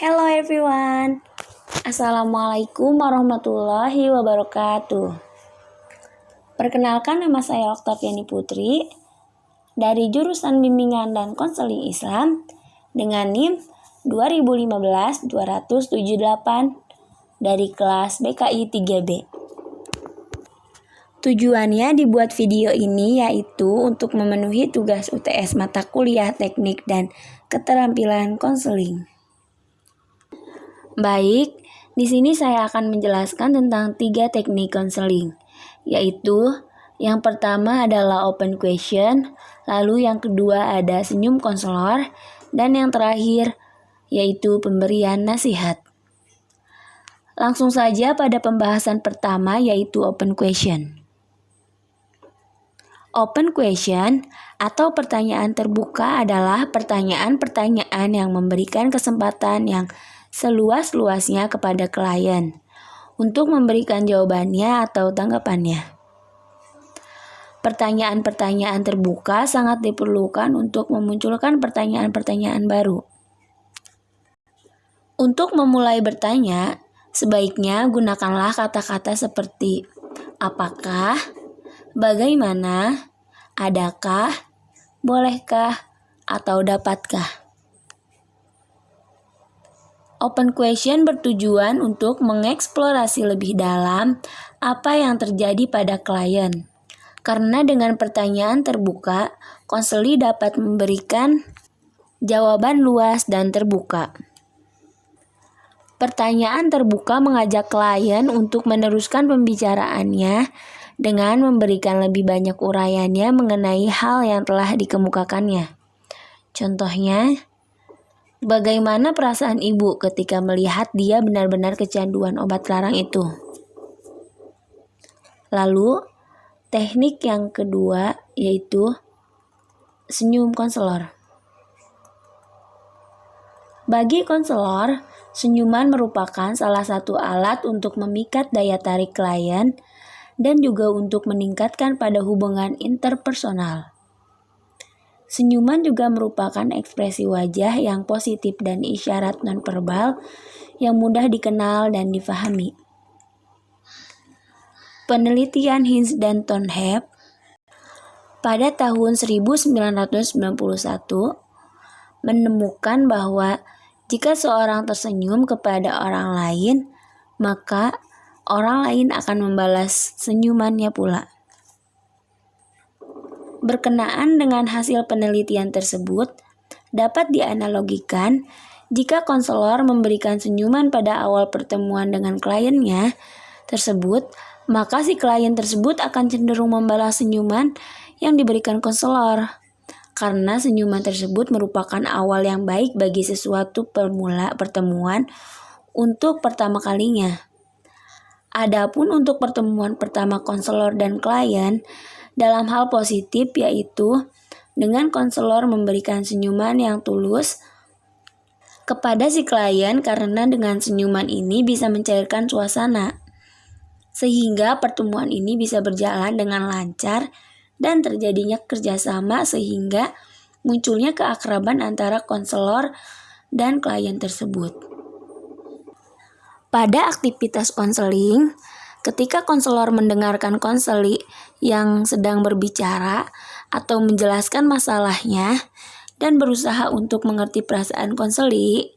Hello everyone. Assalamualaikum warahmatullahi wabarakatuh. Perkenalkan, nama saya Oktaviani Putri dari jurusan Bimbingan dan Konseling Islam dengan NIM 2015-278 dari kelas BKI 3B. Tujuannya dibuat video ini yaitu untuk memenuhi tugas UTS mata kuliah teknik dan keterampilan konseling. Baik, di sini saya akan menjelaskan tentang 3 teknik konseling, yaitu yang pertama adalah open question, lalu yang kedua ada senyum konselor, dan yang terakhir yaitu pemberian nasihat. Langsung saja pada pembahasan pertama yaitu open question. Open question atau pertanyaan terbuka adalah pertanyaan-pertanyaan yang memberikan kesempatan yang seluas-luasnya kepada klien untuk memberikan jawabannya atau tanggapannya. Pertanyaan-pertanyaan terbuka sangat diperlukan untuk memunculkan pertanyaan-pertanyaan baru. Untuk memulai bertanya, sebaiknya gunakanlah kata-kata seperti apakah, bagaimana, adakah, bolehkah, atau dapatkah. Open question bertujuan untuk mengeksplorasi lebih dalam apa yang terjadi pada klien. Karena dengan pertanyaan terbuka, konseli dapat memberikan jawaban luas dan terbuka. Pertanyaan terbuka mengajak klien untuk meneruskan pembicaraannya dengan memberikan lebih banyak uraiannya mengenai hal yang telah dikemukakannya. Contohnya, bagaimana perasaan ibu ketika melihat dia benar-benar kecanduan obat terlarang itu? Lalu, teknik yang kedua yaitu senyum konselor. Bagi konselor, senyuman merupakan salah satu alat untuk memikat daya tarik klien dan juga untuk meningkatkan pada hubungan interpersonal. Senyuman juga merupakan ekspresi wajah yang positif dan isyarat nonverbal yang mudah dikenal dan difahami. Penelitian Hinz dan Tonhep pada tahun 1991 menemukan bahwa jika seorang tersenyum kepada orang lain, maka orang lain akan membalas senyumannya pula. Berkenaan dengan hasil penelitian tersebut, dapat dianalogikan jika konselor memberikan senyuman pada awal pertemuan dengan kliennya tersebut, maka si klien tersebut akan cenderung membalas senyuman yang diberikan konselor. Karena senyuman tersebut merupakan awal yang baik bagi sesuatu pertemuan untuk pertama kalinya. Adapun untuk pertemuan pertama konselor dan klien, dalam hal positif yaitu dengan konselor memberikan senyuman yang tulus kepada si klien karena dengan senyuman ini bisa mencairkan suasana, sehingga pertemuan ini bisa berjalan dengan lancar dan terjadinya kerjasama sehingga munculnya keakraban antara konselor dan klien tersebut. Pada aktivitas konseling, ketika konselor mendengarkan konseli yang sedang berbicara atau menjelaskan masalahnya dan berusaha untuk mengerti perasaan konseli,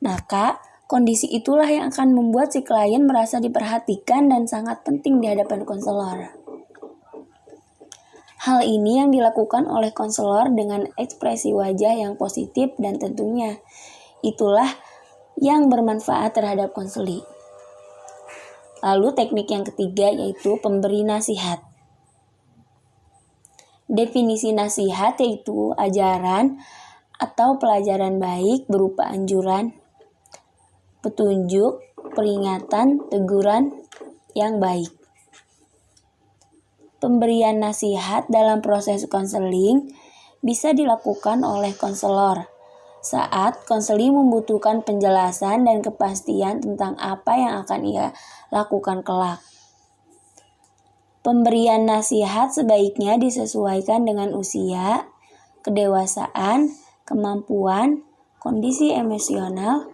maka kondisi itulah yang akan membuat si klien merasa diperhatikan dan sangat penting di hadapan konselor. Hal ini yang dilakukan oleh konselor dengan ekspresi wajah yang positif dan tentunya itulah yang bermanfaat terhadap konseli. Lalu teknik yang ketiga yaitu pemberi nasihat. Definisi nasihat yaitu ajaran atau pelajaran baik berupa anjuran, petunjuk, peringatan, teguran yang baik. Pemberian nasihat dalam proses konseling bisa dilakukan oleh konselor saat konseling membutuhkan penjelasan dan kepastian tentang apa yang akan ia lakukan kelak. Pemberian nasihat sebaiknya disesuaikan dengan usia, kedewasaan, kemampuan, kondisi emosional,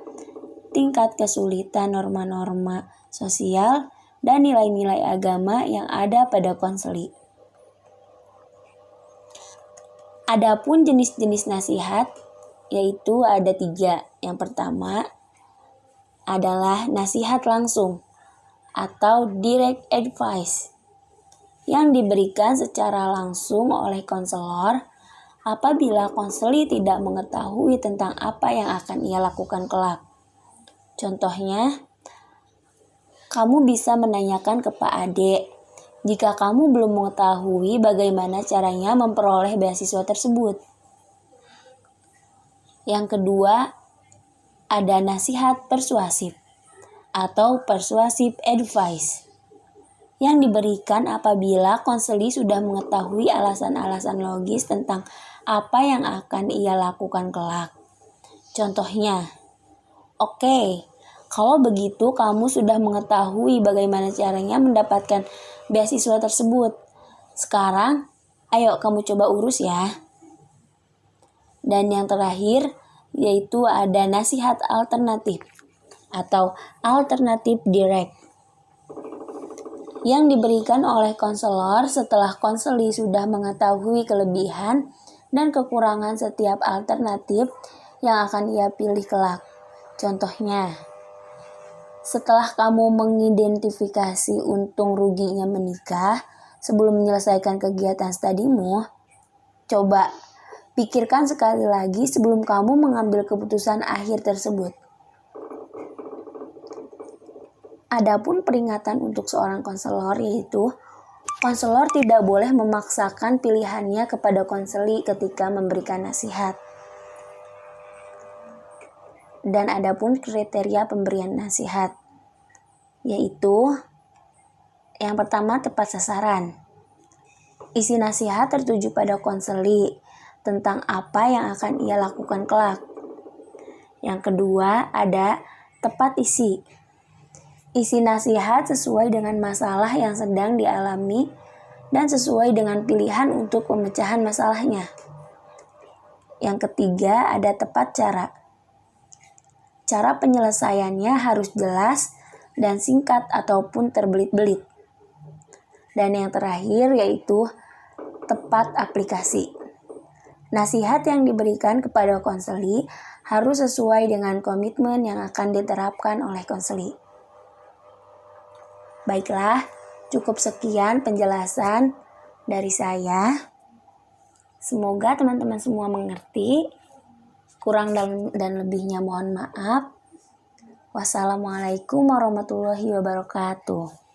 tingkat kesulitan norma-norma sosial, dan nilai-nilai agama yang ada pada konseli. Adapun jenis-jenis nasihat, yaitu ada 3. Yang pertama adalah nasihat langsung atau direct advice yang diberikan secara langsung oleh konselor apabila konseli tidak mengetahui tentang apa yang akan ia lakukan kelak. Contohnya, kamu bisa menanyakan ke Pak Ade jika kamu belum mengetahui bagaimana caranya memperoleh beasiswa tersebut. Yang kedua, ada nasihat persuasif atau persuasive advice yang diberikan apabila konseli sudah mengetahui alasan-alasan logis tentang apa yang akan ia lakukan kelak. Contohnya, oke, kalau begitu kamu sudah mengetahui bagaimana caranya mendapatkan beasiswa tersebut. Sekarang, ayo kamu coba urus ya. Dan yang terakhir, yaitu ada nasihat alternatif atau alternatif direct yang diberikan oleh konselor setelah konseli sudah mengetahui kelebihan dan kekurangan setiap alternatif yang akan ia pilih kelak. Contohnya, setelah kamu mengidentifikasi untung ruginya menikah sebelum menyelesaikan kegiatan studimu, coba pikirkan sekali lagi sebelum kamu mengambil keputusan akhir tersebut. Adapun peringatan untuk seorang konselor, yaitu konselor tidak boleh memaksakan pilihannya kepada konseli ketika memberikan nasihat. Dan adapun kriteria pemberian nasihat, yaitu yang pertama tepat sasaran. Isi nasihat tertuju pada konseli tentang apa yang akan ia lakukan kelak. Yang kedua ada tepat isi. Isi nasihat sesuai dengan masalah yang sedang dialami dan sesuai dengan pilihan untuk pemecahan masalahnya. Yang ketiga ada tepat cara. Cara penyelesaiannya harus jelas dan singkat ataupun terbelit-belit. Dan yang terakhir yaitu tepat aplikasi. Nasihat yang diberikan kepada konseli harus sesuai dengan komitmen yang akan diterapkan oleh konseli. Baiklah, cukup sekian penjelasan dari saya. Semoga teman-teman semua mengerti. Kurang dan lebihnya mohon maaf. Wassalamualaikum warahmatullahi wabarakatuh.